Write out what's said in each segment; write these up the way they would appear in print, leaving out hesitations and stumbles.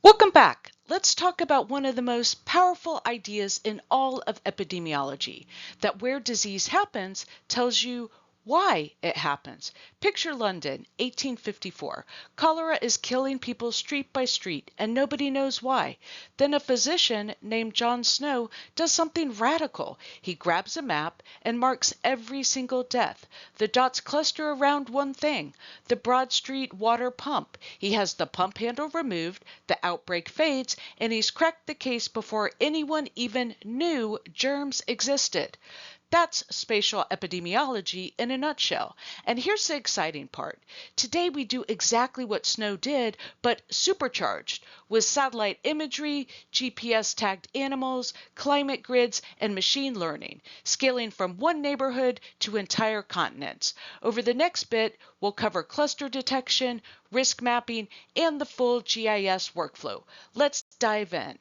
Welcome back. Let's talk about one of the most powerful ideas in all of epidemiology, that where disease happens tells you why it happens. Picture London, 1854. Cholera is killing people street by street, and nobody knows why. Then a physician named John Snow does something radical. He grabs a map and marks every single death. The dots cluster around one thing, the Broad Street water pump. He has the pump handle removed, the outbreak fades, and he's cracked the case before anyone even knew germs existed. That's spatial epidemiology in a nutshell. And here's the exciting part. Today we do exactly what Snow did, but supercharged with satellite imagery, GPS tagged animals, climate grids, and machine learning, scaling from one neighborhood to entire continents. Over the next bit, we'll cover cluster detection, risk mapping, and the full GIS workflow. Let's dive in.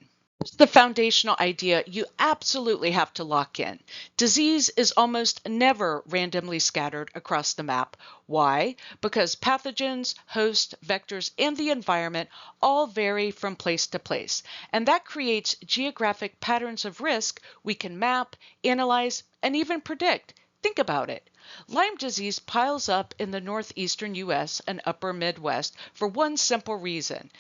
The foundational idea you absolutely have to lock in. Disease is almost never randomly scattered across the map. Why? Because pathogens, hosts, vectors, and the environment all vary from place to place. And that creates geographic patterns of risk we can map, analyze, and even predict. Think about it. Lyme disease piles up in the northeastern U.S. and upper Midwest for one simple reason.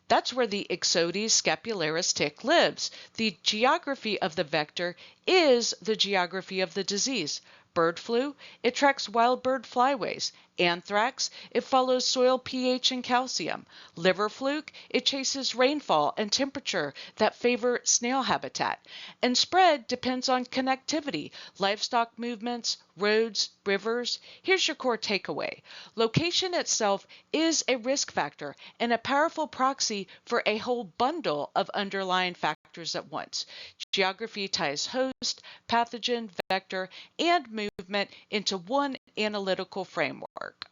That's where the Ixodes scapularis tick lives. The geography of the vector is the geography of the disease. Bird flu, it tracks wild bird flyways. Anthrax, it follows soil pH and calcium. Liver fluke, it chases rainfall and temperature that favor snail habitat. And spread depends on connectivity, livestock movements, roads, rivers. Here's your core takeaway. Location itself is a risk factor and a powerful proxy for a whole bundle of underlying factors at once. Geography ties host, pathogen, vector, and movement into one analytical framework.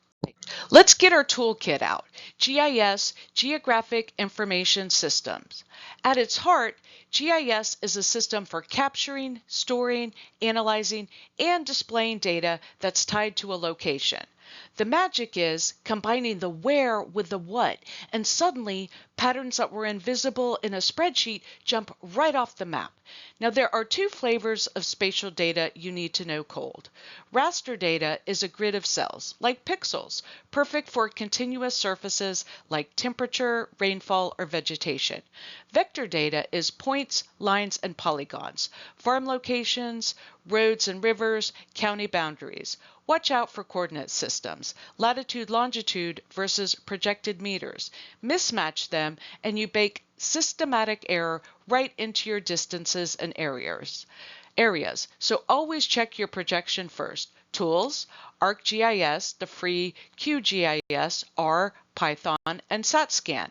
Let's get our toolkit out. GIS, Geographic Information Systems. At its heart, GIS is a system for capturing, storing, analyzing, and displaying data that's tied to a location. The magic is combining the where with the what, and suddenly patterns that were invisible in a spreadsheet jump right off the map. Now there are two flavors of spatial data you need to know cold. Raster data is a grid of cells, like pixels, perfect for continuous surfaces like temperature, rainfall, or vegetation. Vector data is points, lines, and polygons, farm locations, roads and rivers, county boundaries. Watch out for coordinate systems, latitude, longitude versus projected meters. Mismatch them and you bake systematic error right into your distances and areas. So always check your projection first. Tools, ArcGIS, the free QGIS, R, Python, and SaTScan.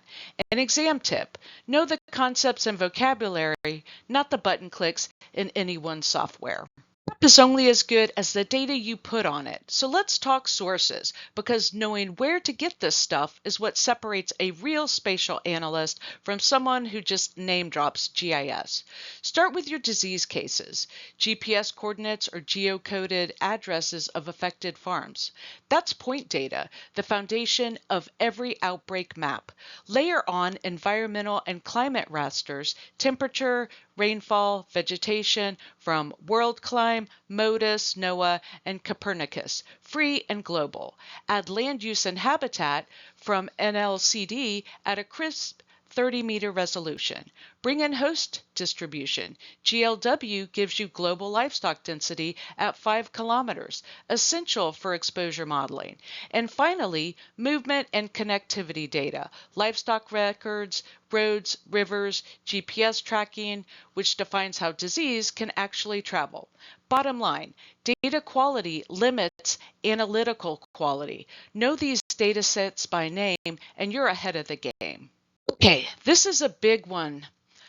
An exam tip, know the concepts and vocabulary, not the button clicks in any one software. Map is only as good as the data you put on it. So let's talk sources, because knowing where to get this stuff is what separates a real spatial analyst from someone who just name drops GIS. Start with your disease cases, GPS coordinates or geocoded addresses of affected farms. That's point data, the foundation of every outbreak map. Layer on environmental and climate rasters, temperature, rainfall, vegetation from WorldClim, MODIS, NOAA, and Copernicus, free and global. Add land use and habitat from NLCD at a crisp 30-meter resolution. Bring in host distribution. GLW gives you global livestock density at 5 kilometers, essential for exposure modeling. And finally, movement and connectivity data, livestock records, roads, rivers, GPS tracking, which defines how disease can actually travel. Bottom line, data quality limits analytical quality. Know these data sets by name and you're ahead of the game. Okay, this is a big one,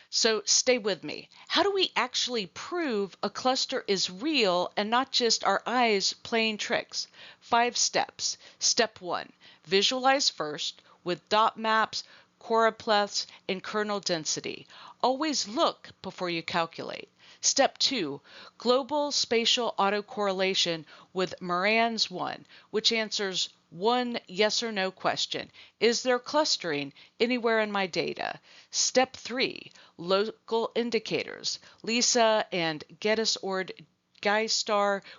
so stay with me. How do we actually prove a cluster is real and not just our eyes playing tricks? 5 steps. Step 1, visualize first with dot maps, choropleths, and kernel density. Always look before you calculate. Step 2, global spatial autocorrelation with Moran's 1, which answers one yes or no question. Is there clustering anywhere in my data? Step 3, local indicators. Lisa and Gettysord GIS,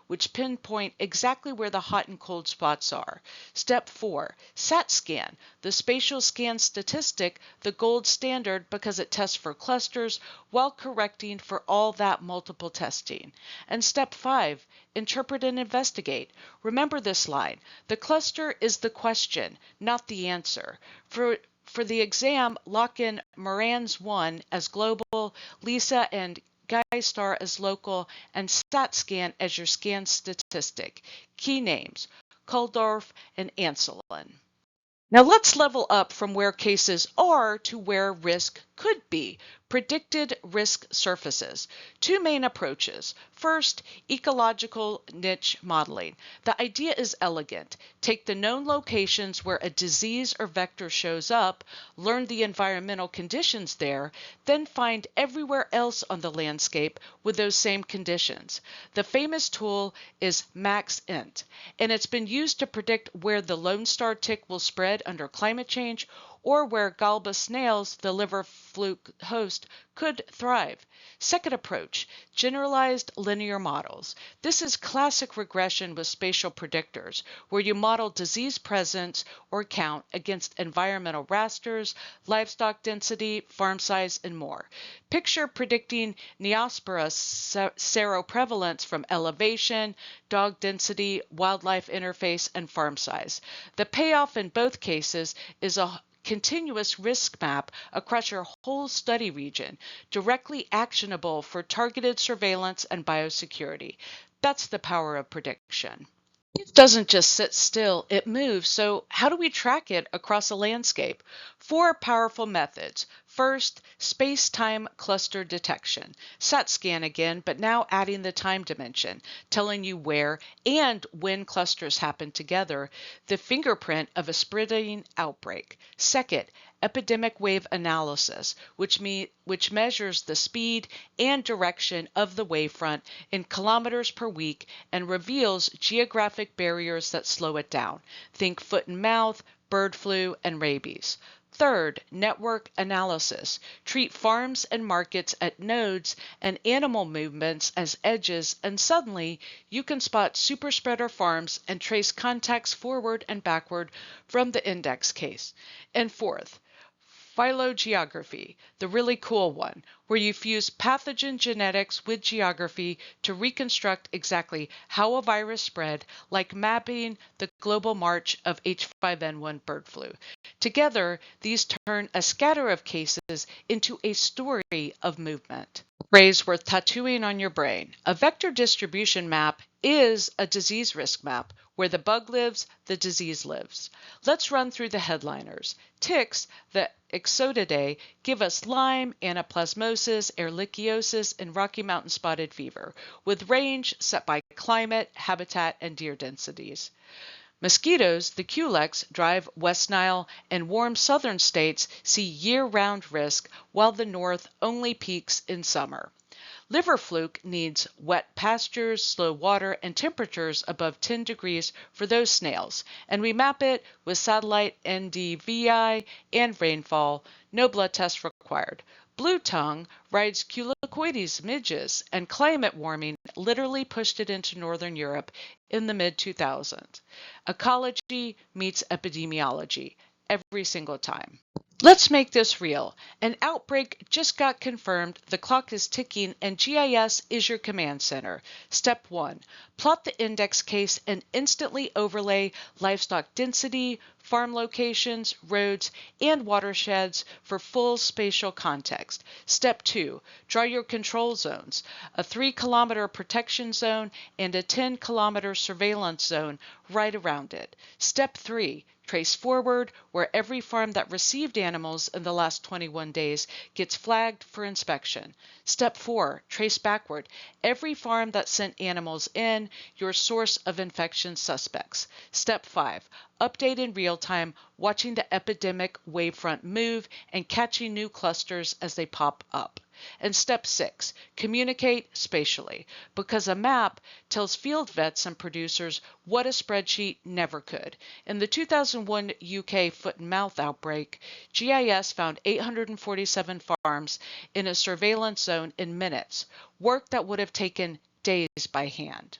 which pinpoint exactly where the hot and cold spots are. Step 4, SaTScan, the spatial scan statistic, the gold standard because it tests for clusters while correcting for all that multiple testing. And step 5, interpret and investigate. Remember this line, the cluster is the question, not the answer. For the exam, lock in Moran's 1 as global, Lisa and GIS as local, and SaTScan as your scan statistic. Key names, Kuldorf and Anselin. Now let's level up from where cases are to where risk could be. Predicted risk surfaces. Two main approaches. First, ecological niche modeling. The idea is elegant. Take the known locations where a disease or vector shows up, learn the environmental conditions there, then find everywhere else on the landscape with those same conditions. The famous tool is MaxEnt, and it's been used to predict where the Lone Star tick will spread under climate change or where Galba snails, the liver fluke host, could thrive. Second approach, generalized linear models. This is classic regression with spatial predictors, where you model disease presence or count against environmental rasters, livestock density, farm size, and more. Picture predicting Neospora seroprevalence from elevation, dog density, wildlife interface, and farm size. The payoff in both cases is a continuous risk map across your whole study region, directly actionable for targeted surveillance and biosecurity. That's the power of prediction. It doesn't just sit still, it moves. So how do we track it across a landscape? 4 powerful methods. First, space-time cluster detection. SaTScan again, but now adding the time dimension, telling you where and when clusters happen together, the fingerprint of a spreading outbreak. Second, epidemic wave analysis, which measures the speed and direction of the wavefront in kilometers per week and reveals geographic barriers that slow it down. Think foot and mouth, bird flu, and rabies. Third, network analysis. Treat farms and markets at nodes and animal movements as edges, and suddenly you can spot superspreader farms and trace contacts forward and backward from the index case. And fourth, phylogeography, the really cool one, where you fuse pathogen genetics with geography to reconstruct exactly how a virus spread, like mapping the global march of H5N1 bird flu. Together, these turn a scatter of cases into a story of movement. Phrase worth tattooing on your brain. A vector distribution map is a disease risk map. Where the bug lives, the disease lives. Let's run through the headliners. Ticks, the Ixotidae, give us Lyme, anaplasmosis, ehrlichiosis, and Rocky Mountain spotted fever, with range set by climate, habitat, and deer densities. Mosquitoes, the Culex, drive West Nile, and warm southern states see year-round risk, while the north only peaks in summer. Liver fluke needs wet pastures, slow water, and temperatures above 10 degrees for those snails, and we map it with satellite NDVI and rainfall, no blood test required. Blue tongue rides Culicoides midges, and climate warming literally pushed it into northern Europe in the mid-2000s. Ecology meets epidemiology every single time. Let's make this real. An outbreak just got confirmed, the clock is ticking, and GIS is your command center. Step 1. Plot the index case and instantly overlay livestock density, farm locations, roads, and watersheds for full spatial context. Step 2. Draw your control zones, a 3-kilometer protection zone and a 10-kilometer surveillance zone right around it. Step 3. Trace forward, where every farm that received animals in the last 21 days gets flagged for inspection. Step 4. Trace backward, every farm that sent animals in, your source of infection suspects. Step 5. Update in real time, watching the epidemic wavefront move and catching new clusters as they pop up. And step 6, communicate spatially, because a map tells field vets and producers what a spreadsheet never could. In the 2001 UK foot and mouth outbreak, GIS found 847 farms in a surveillance zone in minutes, work that would have taken days by hand.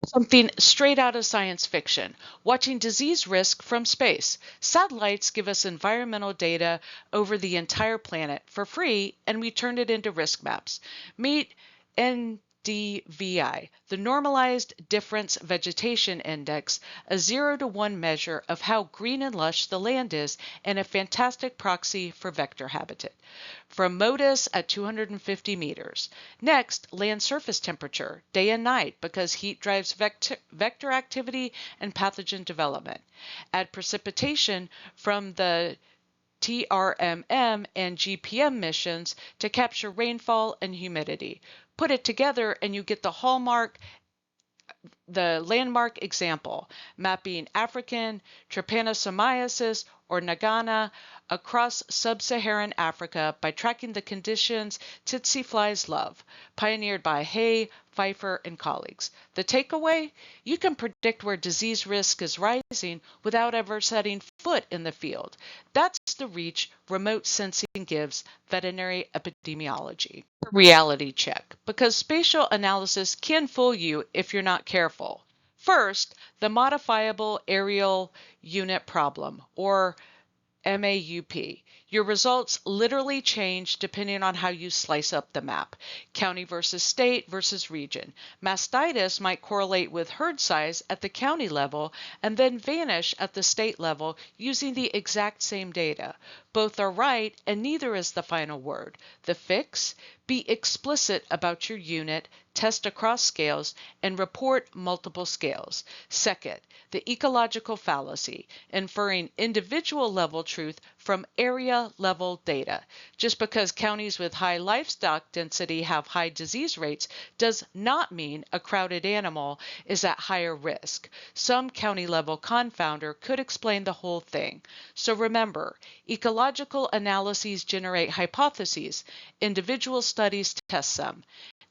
Something straight out of science fiction, watching disease risk from space. Satellites give us environmental data over the entire planet for free, and we turn it into risk maps. Meet NDVI, the Normalized Difference Vegetation Index, a 0 to 1 measure of how green and lush the land is, and a fantastic proxy for vector habitat. From MODIS at 250 meters. Next, land surface temperature, day and night, because heat drives vector activity and pathogen development. Add precipitation from the TRMM and GPM missions to capture rainfall and humidity. Put it together and you get the landmark example, mapping African trypanosomiasis or Nagana across sub-Saharan Africa by tracking the conditions tsetse flies love, pioneered by Hay, Pfeiffer, and colleagues. The takeaway? You can predict where disease risk is rising without ever setting foot in the field. That's the reach remote sensing gives veterinary epidemiology. Reality check, because spatial analysis can fool you if you're not careful. First, the modifiable aerial unit problem, or MAUP. Your results literally change depending on how you slice up the map. County versus state versus region. Mastitis might correlate with herd size at the county level and then vanish at the state level using the exact same data. Both are right and neither is the final word. The fix? Be explicit about your unit, test across scales, and report multiple scales. Second, the ecological fallacy, inferring individual level truth from area level data. Just because counties with high livestock density have high disease rates does not mean a crowded animal is at higher risk. Some county level confounder could explain the whole thing. So remember, ecological analyses generate hypotheses. Individual studies test them.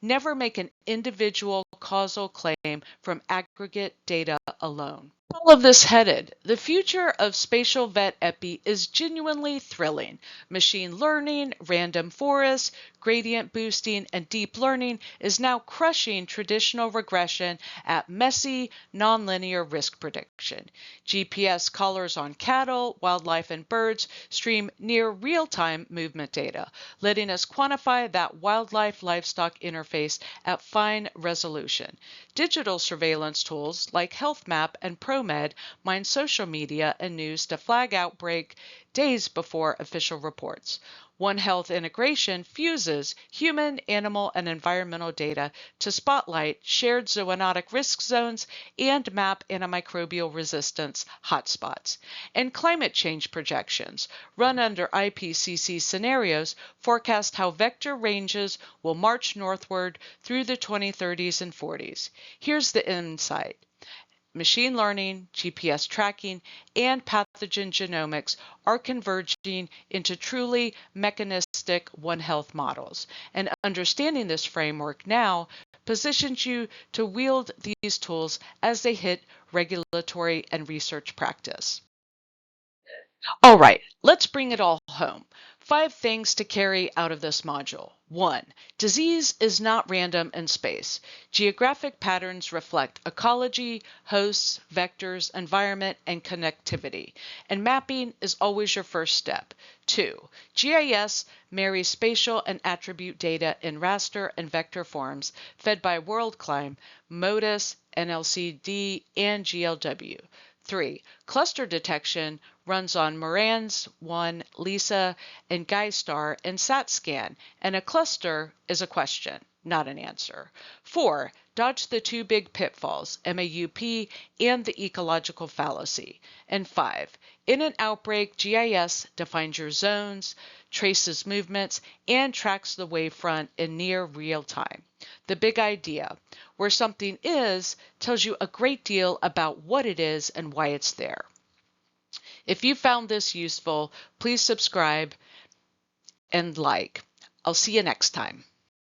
Never make an individual causal claim from aggregate data alone. All of this headed, the future of spatial vet epi is genuinely thrilling. Machine learning, random forests, gradient boosting, and deep learning is now crushing traditional regression at messy, nonlinear risk prediction. GPS collars on cattle, wildlife, and birds stream near real-time movement data, letting us quantify that wildlife-livestock interface at fine resolution. Digital surveillance tools like HealthMap and ProMed mine social media and news to flag outbreak days before official reports. One Health integration fuses human, animal, and environmental data to spotlight shared zoonotic risk zones and map antimicrobial resistance hotspots. And climate change projections, run under IPCC scenarios, forecast how vector ranges will march northward through the 2030s and 40s. Here's the insight. Machine learning, GPS tracking, and pathogen genomics are converging into truly mechanistic One Health models. And understanding this framework now positions you to wield these tools as they hit regulatory and research practice. All right, let's bring it all home. 5 things to carry out of this module. 1. Disease is not random in space. Geographic patterns reflect ecology, hosts, vectors, environment, and connectivity. And mapping is always your first step. 2. GIS marries spatial and attribute data in raster and vector forms fed by WorldClim, MODIS, NLCD, and GLW. 3. Cluster detection runs on Moran's 1, LISA, and GuiStar and SaTScan, and a cluster is a question, not an answer. 4. Dodge the 2 big pitfalls, MAUP and the ecological fallacy. And 5. In an outbreak, GIS defines your zones, traces movements, and tracks the wavefront in near real time. The big idea, where something is, tells you a great deal about what it is and why it's there. If you found this useful, please subscribe and like. I'll see you next time.